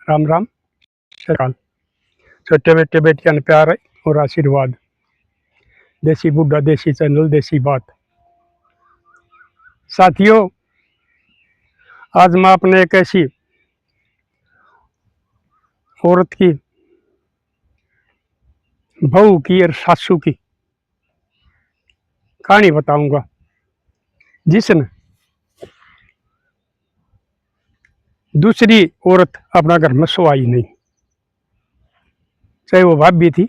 राम राम सकाल। छोटे बेटे बेटियां ने प्यार और आशीर्वाद। देसी बुड्ढा देसी चैनल देसी बात। साथियों, आज मैं अपने एक ऐसी औरत की, बहू की और सासू की कहानी बताऊंगा, जिसने दूसरी औरत अपना घर में सोई नहीं। चाहे वो भाभी थी,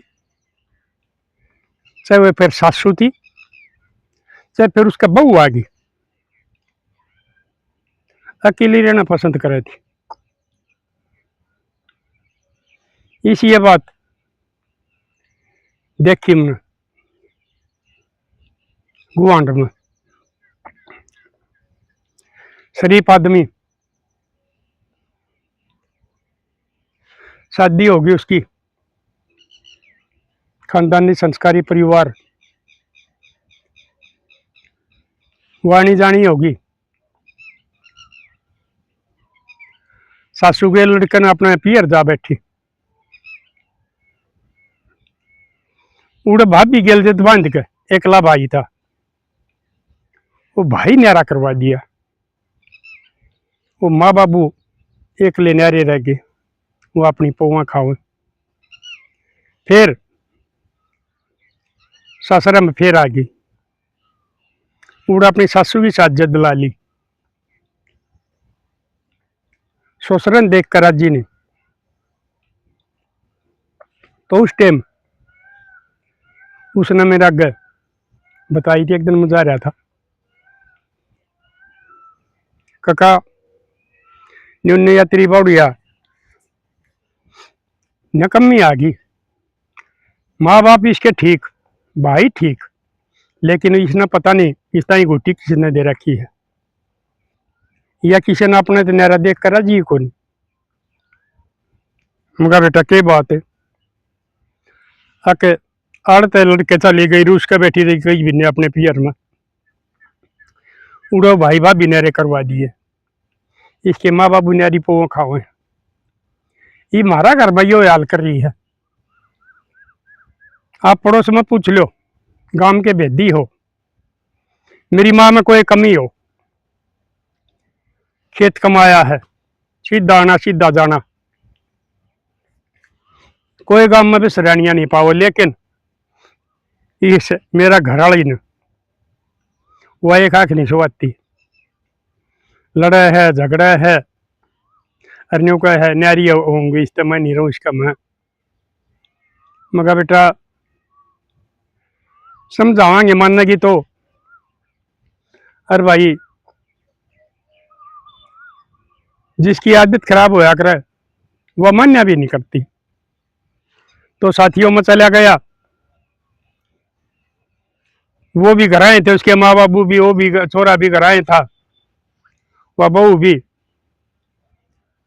चाहे वो फिर सासू थी, चाहे फिर उसका बहू आ गई, अकेली रहना पसंद करे थी। इसी ये बात देखी हमने गुआंड में। शरीफ आदमी, शादी होगी उसकी, खानदानी संस्कारी परिवार, वाणी जानी होगी। सासू के लड़के ने अपने पियर जा बैठी, उड़े भाभी गेल जद बांध के, एकला भाई था, वो भाई न्यारा करवा दिया। वो माँ बाबू एकले न्यारे रह गए, वो अपनी पौवा खाओ। फिर ससुरा में फिर आ गई, उड़ा अपनी सासू की साज्जत दिला ली। ससुरन देख कर राजी ने, तो उस टाइम उसने मेरा आगे बताई थी। एक दिन मुझे आ रहा था, काका न्यून यात्री बढ़िया नकम्मी आ गई। माँ बाप इसके ठीक, भाई ठीक, लेकिन इसने पता नहीं इस तरह गोटी किसने दे रखी है, या किसी ने अपने नहरा देख कर राजी को नहीं। मगर बेटा क्या बात है, आके आड़ते लड़के चली गई, रूस के बैठी रही गई भी अपने पियर में, उड़ो भाई भाभी नहरे करवा दिए। इसके माँ बाबू न्यारी पो खाओ। ये मारा घर में यो हाल कर रही है। आप पड़ोस में पूछ लो, गांव के भेदी हो, मेरी माँ में कोई कमी हो, खेत कमाया है, सीधा आना सीधा जाना, कोई गांव में भी सरानियां नहीं पाओ। लेकिन इस मेरा घर वाली ने वह एक आंख नहीं सुवाती, लड़े है झगड़े है, अरन्यों का है न्यारी होंगी, इस मैं नहीं रहूँ इसका मैं। मगर बेटा समझावांगे मानने की तो, अरे भाई जिसकी आदत खराब होया करे वह मान्य भी नहीं करती। तो साथियों में चला गया, वो भी घर आए थे, उसके माँ बाबू भी, वो भी छोरा भी घर आए था, वह बहू भी।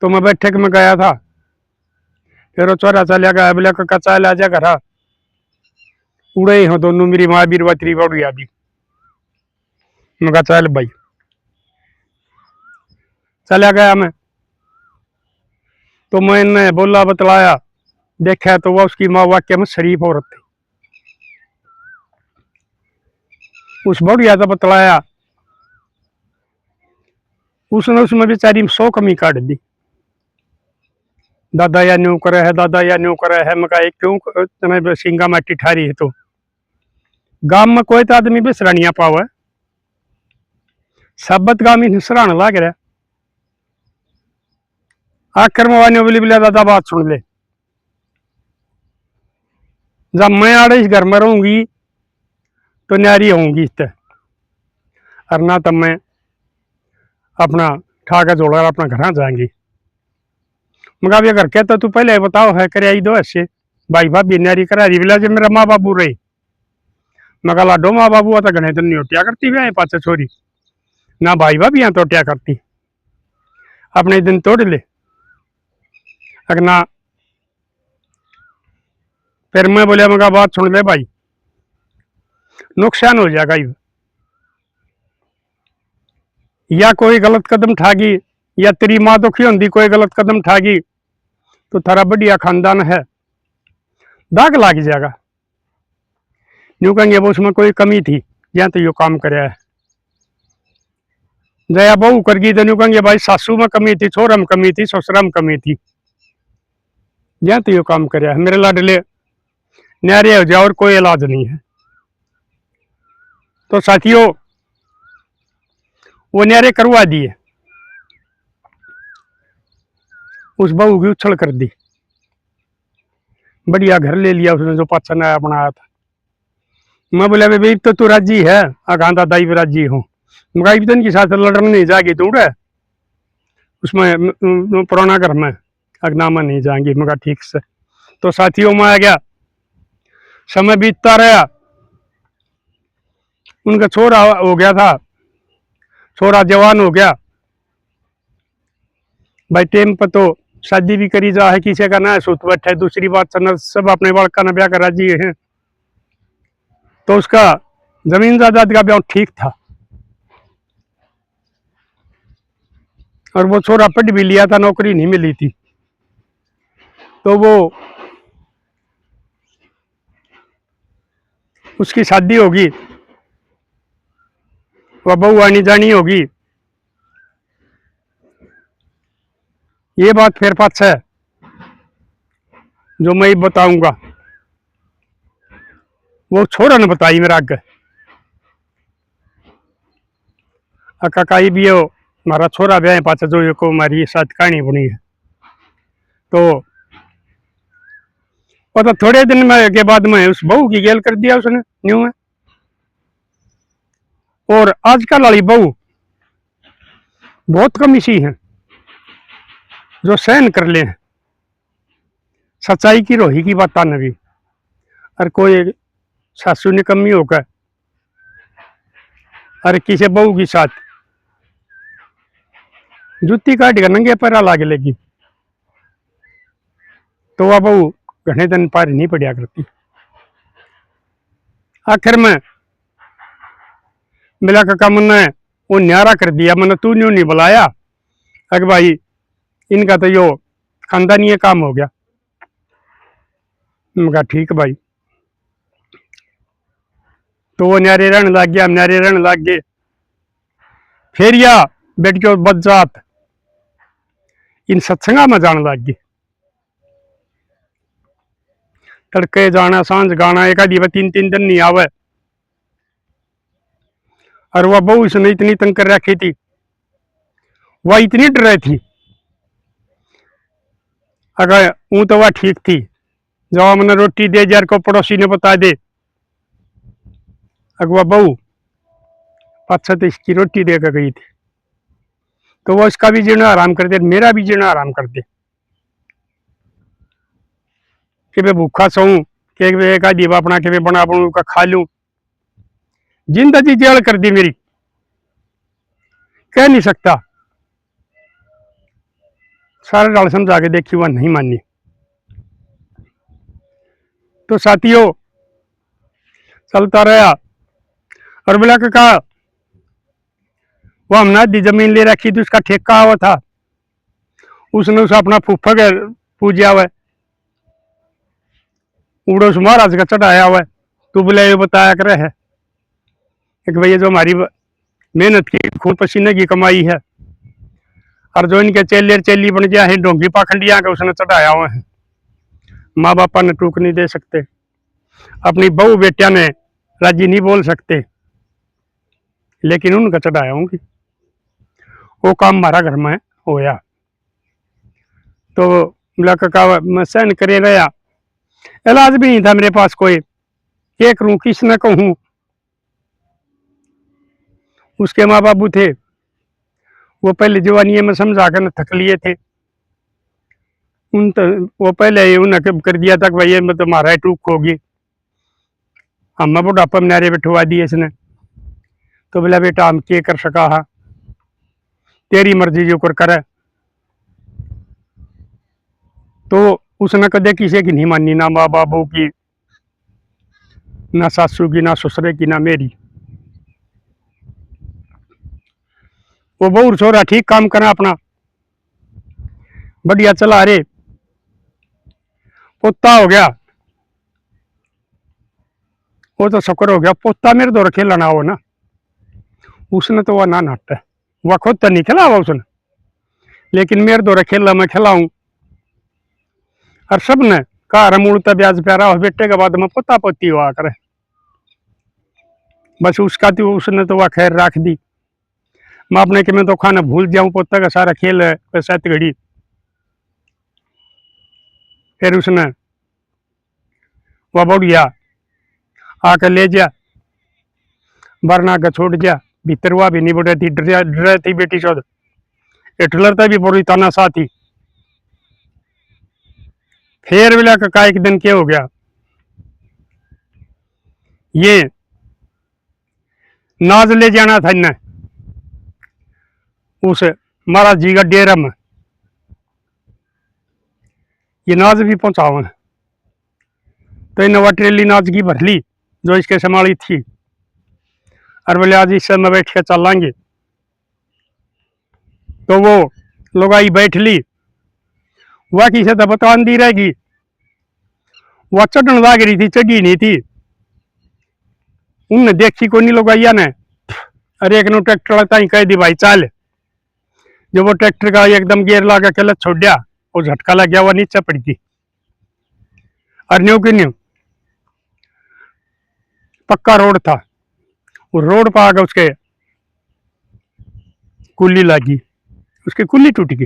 तो मैं बैठक में गया था, फिर वो छोरा चला गया, बोले का चल आ जा घर, उड़े हो दोनों, मेरी माँ भी रवात्री बढ़िया भी। मैं कहा चल भाई, चला गया मैं। तो मैंने बोला बतलाया, देखा तो वह उसकी माँ वाक्य में शरीफ औरत थी। उस बढ़िया था बतलाया, उसने उसमें बेचारी में 100 कमी काट दी। दादा या न्यू करे है, दादा या न्यू करे है। मैं कहा क्यों सिंगा माटी ठारी है, तो गांव में कोई तो आदमी भी सरानिया पावे, सबत गांव में सराहना लाग रहा। आखिर में वानी बोली, बोले दादा बात सुन ले, जब मैं आड़े इस घर में रहूंगी तो न्यारी होंगी इस और ना तब मैं अपना ठाका जोड़ा अपना घर जाएंगी। मगर ये घर कहता तू पहले बताओ है कर आई दो ऐसे भाई भाभी न्यारी करा रही, बोला जब मेरा माँ बाबू रहे। मगर लाडो माँ बाबू तो घने दिन नहीं होटिया करती भी पाच छोरी, ना भाई भाभी यहाँ तोटिया करती, अपने दिन तोड़ ले। अगर ना फिर मैं बोलिया, मगर बात सुन ले भाई, नुकसान हो जाएगा या कोई गलत कदम ठागी, या तेरी माँ दुखी होंगी कोई गलत कदम ठागी, तो थारा बढ़िया खानदान है, दाग लाग जाएगा। यूं कहेंगे वो उसमें कोई कमी थी, या तो यो काम करे है। जया बहू कर गई तो यूं कहेंगे भाई सासू में कमी थी, छोरा में कमी थी, ससुरा में कमी थी, या तो यो काम करे है। मेरे लाडले न्यारे हो जाओ और कोई इलाज नहीं है। तो साथियों वो न्यारे करवा दिए, उस बहू की उछल कर दी, बढ़िया घर ले लिया उसने जो पाचा नया बनाया था। मैं बोला भाई तो तू राजी है? आगांधा दाई भी राजी हूँ। मुकाबतन के साथ लड़ने नहीं जाएगी तू उसमें पुराना घर में अगनामा नहीं जाएंगी। मगर ठीक से। तो साथियों में आ गया, समय बीतता रहा, उनका छोरा हो गया था, छोरा जवान हो गया भाई। टेम पर तो शादी भी करी जा है, किसी का ना सूत बैठा है। दूसरी बात सब अपने बालका ने ब्याह कर राजी है। तो उसका जमीन जायदाद का ब्याह ठीक था, और वो छोरा पढ़ भी लिया था, नौकरी नहीं मिली थी। तो वो उसकी शादी होगी, वह बहू आनी जानी होगी। ये बात फिर पास है जो मैं बताऊंगा, वो छोरा ने बताई मेरा आगे। काकाई भी हो हमारा छोरा ब्याह पाचा जो को हमारी साथ कहानी बनी है। तो वो तो थोड़े दिन में के बाद में उस बहू की गेल कर दिया उसने न्यू में। और आजकल वाली बहू बहुत कम इसी है जो सहन कर ले, सच्चाई की रोही की बात आने भी। और कोई सासू निकम्मी होकर अरे किसी बहू के साथ जुत्ती काट कर नंगे पैरा लागे लेगी, तो वह बहू घने दिन पार नहीं पड़ा करती। आखिर में मिला का मन ने वो न्यारा कर दिया, मैंने तू न्यू नहीं बुलाया। अगर भाई इनका तो यो खानदानी काम हो गया। मैं कहा ठीक भाई। तो वो न्यारे रहने लग गया, न्यारे रहने लग गए। फिर या बेटियों बदजात इन सत्संगा में जाने लग गई, तड़के जाना सांझ गाना, एक आधी 3-3 दिन नहीं आवे। और वह बहू इसने इतनी तंग कर रखी थी, वह इतनी डर रही थी। अगर ऊँ तो वह ठीक थी, जब मैंने रोटी दे जार को पड़ोसी ने बता दे, अगवा बहू पाछा तो इसकी रोटी देकर गई थी, तो वो इसका भी जीना आराम कर दे, मेरा भी जीना आराम कर दे कि मैं भूखा सोऊं, कि एक आधी अपना कि बना बनू का खा लूं। जिंदगी जेल कर दी मेरी, कह नहीं सकता। सारे डाल समझा के देखी, वह नहीं मानी। तो साथियों चलता रहा, और बोला का वो हमने आधी जमीन ले रखी थी, उसका ठेका हुआ था, उसने उसे अपना फूफा के पूजा हुआ, उड़ो उस महाराज का चढ़ाया हुआ। तो बोले ये बताया करे है कि भैया जो हमारी मेहनत की खून पसीने की कमाई है, और जो इनके चेले चेली बन गया है ढोंगी पाखंडिया का उसने चढ़ाया हुआ है। माँ बापा ने टूक नहीं दे सकते, अपनी बहू बेटिया ने राजी नहीं बोल सकते, लेकिन उनका चढ़ाया होंगी। वो काम हमारा घर में होया। तो बोला काका मैं सहन करे रहा, इलाज भी नहीं था मेरे पास कोई, क्या करूं किसने कहूं। उसके माँ बाबू थे, वो पहले जवानी में समझा कर थक लिए थे। उन तो वो पहले ही उन्हें कर दिया था कि भाई मैं तुम्हारा ही टूक होगी, हम बुढ़ापा में नारे बैठवा दिए इसने। तो बोला बेटा हम क्या कर सका हा, तेरी मर्जी जो कर करे। तो उसने कदे किसी की नहीं मानी, ना माँ बाबू की, ना सासू की, ना ससुरे की, ना मेरी। वो बहू छोरा ठीक काम करा अपना, बढ़िया चला रे। पोता हो गया, वो तो शुक्र हो गया। पोता मेरे दौर खेलना हो ना, उसने तो वह ना नट है, वह खुद तो नहीं खिलावा उसने, लेकिन मेरे दौर खेला मैं खिलाऊं। और सब ने कहा मूलता ब्याज प्यारा हो बेटे के बाद में पोता पोती हुआ करे, बस उसका तो उसने तो वह खैर रख दी। मैं अपने कि मैं तो खाना भूल जाऊं, पोता का सारा खेल है सात घड़ी। फिर उसने वह बढ़िया आकर ले जा, बरना के छोड़ जा, भीतर हुआ भी नहीं बढ़े थी, डर थी बेटी चौध हिटलर भी पूरी ताना साथी। फिर बोला का एक दिन क्या हो गया, ये नाज ले जाना था इन्हें उस महाराज जी का डेरा में, ये नाज भी पहुंचावन। तो इन वह ट्रेली नाज की भर ली जो इसके संभाली थी, और बोले आज इससे में बैठ के चलेंगे। तो वो लुगाई बैठ ली, वह किसे तो बतवान दी रहेगी, वह चढ़न लाग रही थी, चढ़ी नहीं थी। उनने देखी को नहीं लुगाइया ने, अरे एक नो ट्रैक्टर लगता ही कह दी भाई चाल। जब वो ट्रैक्टर का एकदम गेयर लगा के छोड़ दिया, वो झटका लग गया, वह नीचे पड़ी थी। और न्यू की न्यू पक्का रोड था, वो रोड पर आकर उसके कुल्ली लगी, उसकी कुल्ली टूट गई।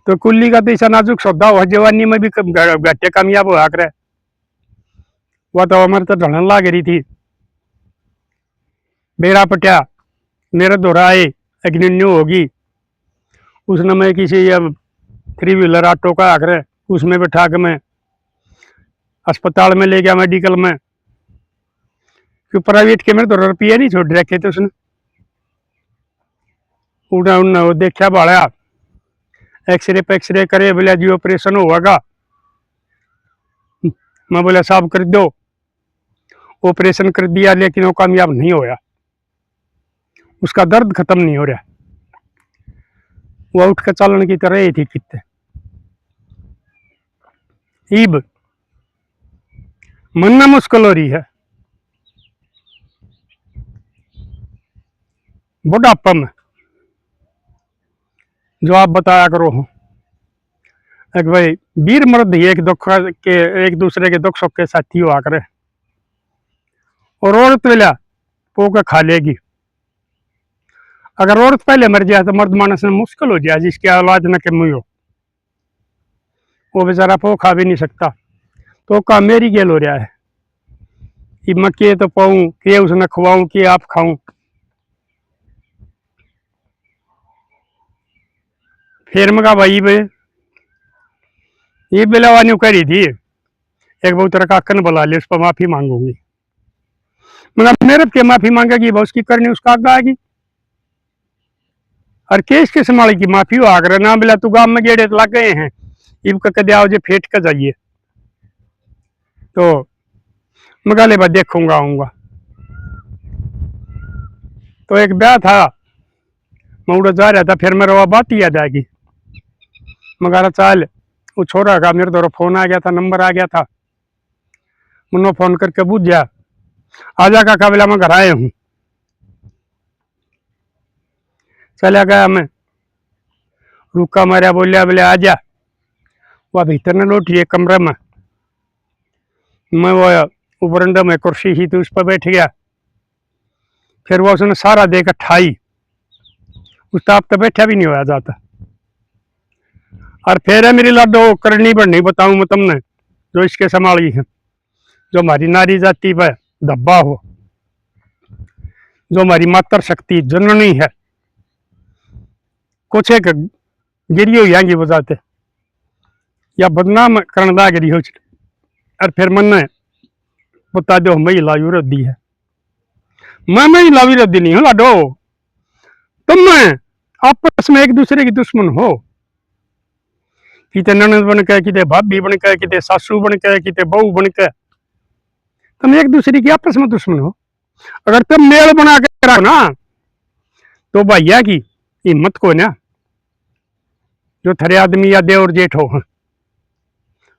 तो कुल्ली का तो ऐसा नाजुक सौदा हुआ, जवानी में भी घाटे कामयाब हुआ करे, वह तो हमारे तो ढलन लाग रही थी। बेरा पटिया मेरे दोहरा आए, एक न्यू होगी, उसने मैं किसी 3 व्हीलर ऑटो का आकर उसमें बैठा के मैं अस्पताल में ले गया, मेडिकल में। क्यों प्राइवेट के मेरे तो रुपये नहीं छोड़ रखे थे उसने। उन्हें वो देखा भाड़ा, एक्सरे पे एक्सरे करे, बोला जी ऑपरेशन होगा। मैं बोला साहब कर दो, ऑपरेशन कर दिया, लेकिन वो कामयाब नहीं होया, उसका दर्द खत्म नहीं हो रहा। वो उठ के चलन की तरह ही थी कितने ईब मनना मुश्किल हो रही है। बुढ़ापा में जो आप बताया करो हो, एक भाई वीर मर्द ही एक दुख के, एक दूसरे के दुख सुख के साथी हुआ करे, और औरत वेला पो के खा लेगी। अगर औरत पहले मर जाए तो मर्द मानस में मुश्किल हो जाए, जिसकी औलाद न के मुँह हो, वो बेचारा पो खा भी नहीं सकता। तो काम मेरी गेल हो रहा है कि मैं के तो पाऊँ, के उसने खवाऊँ, के आप खाऊं। फिर मैं कहा भाई ये बिलावानी करी थी, एक बहुत तरह का अक्कन बुला ले, उस पर माफी मांगूंगी। मगर मेरे के माफी मांगेगी, उसकी करनी उसका आगे आएगी। और केस के संभाली की माफी हो आकर ना बिला, तू गांव में गेड़े लग गए हैं, इब कह दिया जे फेट कर जाइए। तो मगा ले देखूंगा आऊंगा। तो एक ब्याह था, मैं उड़ा जा रहा था, फिर मेरा वह बात ही आ जाएगी। मगर चाल वो छोरा का मेरे द्वारा फोन आ गया था, नंबर आ गया था, मुन्नो फोन करके पूछ जा आजा का काबिला मैं घर आए हूँ। चला गया मैं, रुका मारा, बोलिया बोले आ जा। वह भीतर ने लौटी एक कमरे में, मैं वो बरंडा में कुर्सी ही थी उस पर बैठ गया। फिर वो उसने सारा देकर ठाई, उस ताप तो बैठा भी नहीं होया जाता। और फिर है मेरी लाडो करनी बढ़नी बताऊं मैं तुमने, जो इसके संभाली है, जो हमारी नारी जाति पर धब्बा हो, जो हमारी मातर शक्ति जननी है, कुछ एक गिरी हो जाएंगी बजाते या बदनाम करना गिरी हो। और फिर मन बता दो महिला विरोधी है, मैं महिला विरोधी नहीं हूँ लाडो, तुम आपस में एक दूसरे की दुश्मन हो। किते ननद बन के, किते भाभी बन के, किते सासू बन के, किते बहू बन के, तुम एक दूसरे की आपस में दुश्मन हो। अगर तुम मेल बना के रखो ना, तो भैया की हिम्मत को ना, जो थरे आदमी या देवर जेठ हो,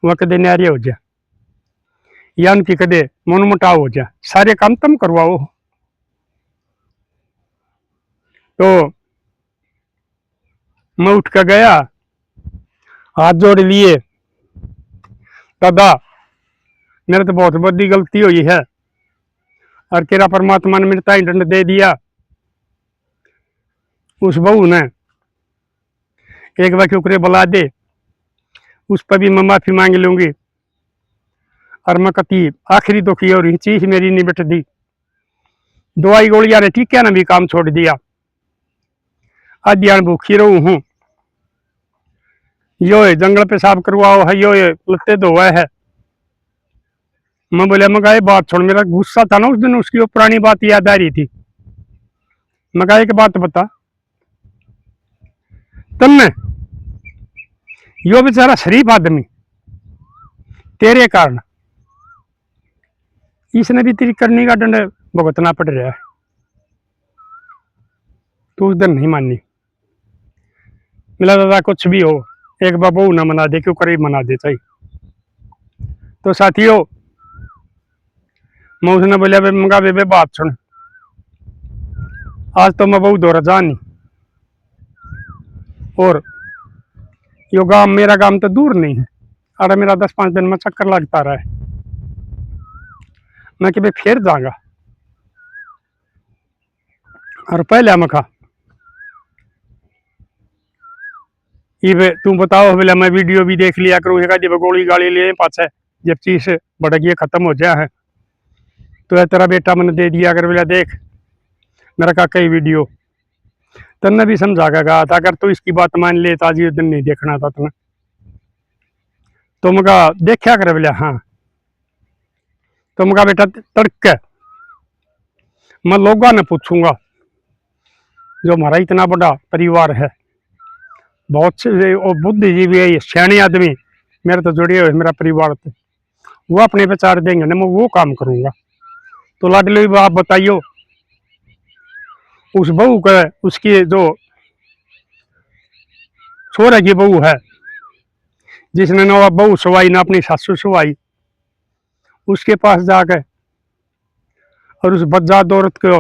वह कदे न्यारे हो जा या उनकी कदे मन मुटाव हो जा, सारे काम तुम करवाओ। तो मैं उठ कर गया, हाथ जोड़ लिए, दादा मेरे तो बहुत बड़ी गलती हुई है और तेरा परमात्मा ने मेरे ताई दंड दे दिया। उस बहू ने एक बार क्यों बुला दे, उस पर भी मैं माफी मांग लूंगी। और मैं कती आखिरी दुखी और चीज मेरी नहीं बिट दी, दवाई गोलियां ने टीकिया ने भी काम छोड़ दिया, अध्यान भूखी रहू हूं। यो जंगल पेशाब करवाओ है, यो लत्ते धोआ है। मैं बोले मैं कहा बात छोड़, मेरा गुस्सा था ना उस दिन, उसकी वो पुरानी बात याद आ रही थी। मैं कहा एक बात बता, तुमने यो बेचारा शरीफ आदमी तेरे कारण इसने भी तेरी करनी का दंड भुगतना पड़ रहा है, तो उस दिन नहीं मानी। मिला दादा कुछ भी हो, एक बार बहू ना मना दे, क्यों करीब मना दे चाहिए। तो साथियों मैं उसने बोलिया मंगा बेबे बात सुन, आज तो मैं बहू दौरा जा नहीं, और यो गांव मेरा गांव तो दूर नहीं है, अरे मेरा 10-5 दिन में चक्कर लगता रहा है, मैं कि फिर जाऊंगा। और पहले मैं कहा ये तू बताओ, बोले मैं वीडियो भी देख लिया करूँ, एक गोली गाली ले पाछे जब चीज भड़क खत्म हो जाए है तो तेरा बेटा मैंने दे दिया, अगर बोला देख मेरा का कई वीडियो तन्ने भी समझा कर कहा था, अगर तू इसकी बात मान ले तो आज ये दिन नहीं देखना था तुम्हें। तो मैं कहा देखा कर, बोला हाँ। तो मैं कहा बेटा तड़के मैं लोगों ने पूछूंगा, जो हमारा इतना बड़ा परिवार है, बहुत से और बुद्धिजीवी है, सियाने आदमी मेरे तो जुड़े हुए मेरा परिवार थे, वो अपने विचार देंगे ना, मैं वो काम करूंगा। तो लाडली आप बताइयो, उस बहू का, उसकी जो छोरे की बहू है, जिसने ना बहू सुवाई ना अपनी सासू सुवाई, उसके पास जाकर और उस बज्जात औरत को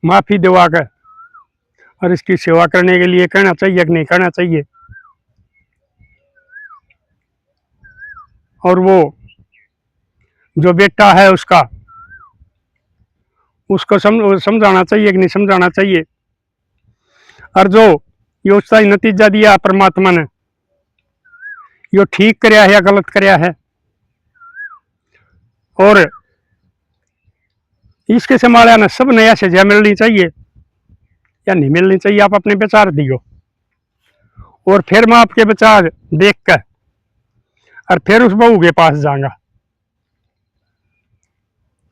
माफी दिवा कर और इसकी सेवा करने के लिए कहना चाहिए कि नहीं कहना चाहिए। और वो जो बेटा है उसका, उसको समझाना चाहिए कि नहीं समझाना चाहिए। और जो ये उसका नतीजा दिया परमात्मा ने, यो ठीक करया है या गलत करया है, और इसके संभाला ने सब नया सजा मिलनी चाहिए या नहीं मिलनी चाहिए, आप अपने विचार दियो। और फिर मैं आपके विचार देख कर और फिर उस बहू के पास जाऊंगा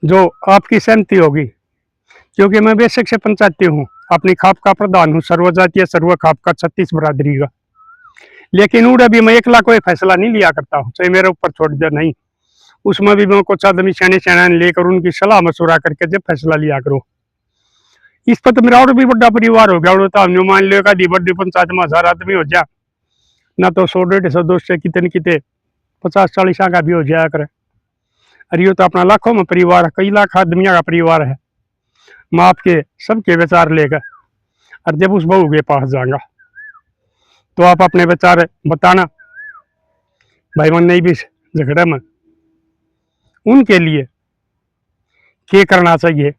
जो आपकी सहमति होगी, क्योंकि मैं बेशक से पंचायती हूँ, अपनी खाप का प्रधान हूँ, सर्वजातीय सर्व खाप का 36 बरादरी का, लेकिन उड़ा भी मैं एकला कोई फैसला नहीं लिया करता हूँ, चाहे मेरे ऊपर छोड़ दिया नहीं, उसमें भी मैं कुछ आदमी सियाने लेकर उनकी सलाह मशुरा करके जब फैसला लिया करो। इस पर तो मेरा और भी बड़ा परिवार हो गया, और तो मान लो का बड़ी पंचायत में 1000 आदमी हो जा ना, तो 100-150 दोस्त से कितने कितने 50-40 का भी हो जाया करे। अरे ये तो अपना लाखों में परिवार है, कई लाख आदमियों का परिवार है। मैं आपके सबके विचार लेकर और जब उस बहू के पास जाऊंगा तो आप अपने विचार बताना, भाई मन नहीं भी झगड़े में उनके लिए क्या करना चाहिए,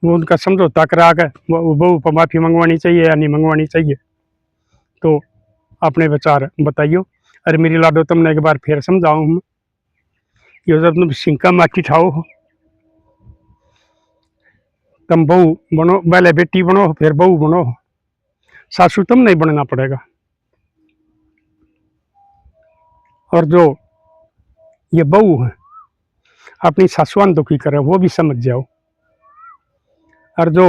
वो उनका समझौता करा कर वो बहू पर माफी मंगवानी चाहिए या नहीं मंगवानी चाहिए। तो अपने विचार बताइयो। अरे मेरी लाडो तुमने एक बार फिर समझाऊँ मैं, ये जब तुम सिंका माटी ठाओ हो, तुम बहू बनो, पहले बेटी बनो फिर बहू बनो, सासू तुम नहीं बनना पड़ेगा। और जो ये बहू है अपनी सासुआन दुखी करे वो भी समझ जाओ, और जो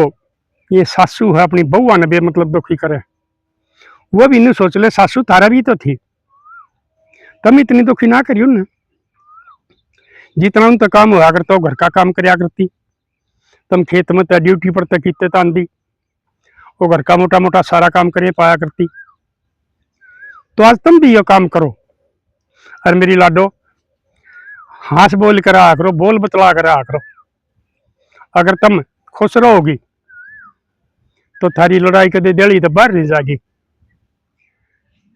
ये सासू है अपनी बहुआ ने मतलब दुखी करे वो भी नहीं सोच ले, सासू तारा भी तो थी, तुम इतनी दुखी ना करियो ना, जितना उनका काम हुआ करता हो घर का काम करया करती, तुम खेत में तो ड्यूटी पर तक कितने तांदी, वो घर का मोटा मोटा सारा काम करे पाया करती। तो आज तुम भी ये काम करो। और मेरी लाडो हंस बोल कर रहा करो, बोल बतला कर रहा करो। अगर तुम खुश रहोगी तो थारी लड़ाई कदे दिली तो बाहर नहीं जागी।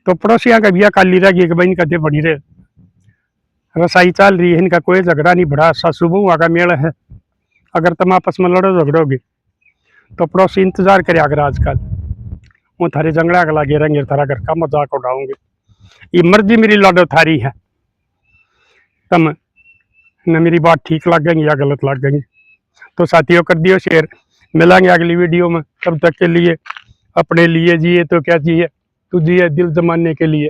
तो पड़ोसिया का भी काली रहेगी कि भाई इनका दे बनी रहे, रसाई चल रही है, इनका कोई झगड़ा नहीं, बड़ा सासू बहुआ का मेल है। अगर तुम आपस में लड़ो झगड़ोगे तो पड़ोसी इंतजार करे अगर आजकल वो थारे जंगड़ा के लागे रहेंगे, थारा घर का मजाक उड़ाओगे। ये मर्जी मेरी लाडो थारी है, तुम न मेरी बात ठीक लगेंगी या गलत लगेंगी। तो साथियों कर दियो शेयर, मिलेंगे अगली वीडियो में। तब तक के लिए अपने लिए जिए तो क्या जिए, तू जिए दिल जमाने के लिए।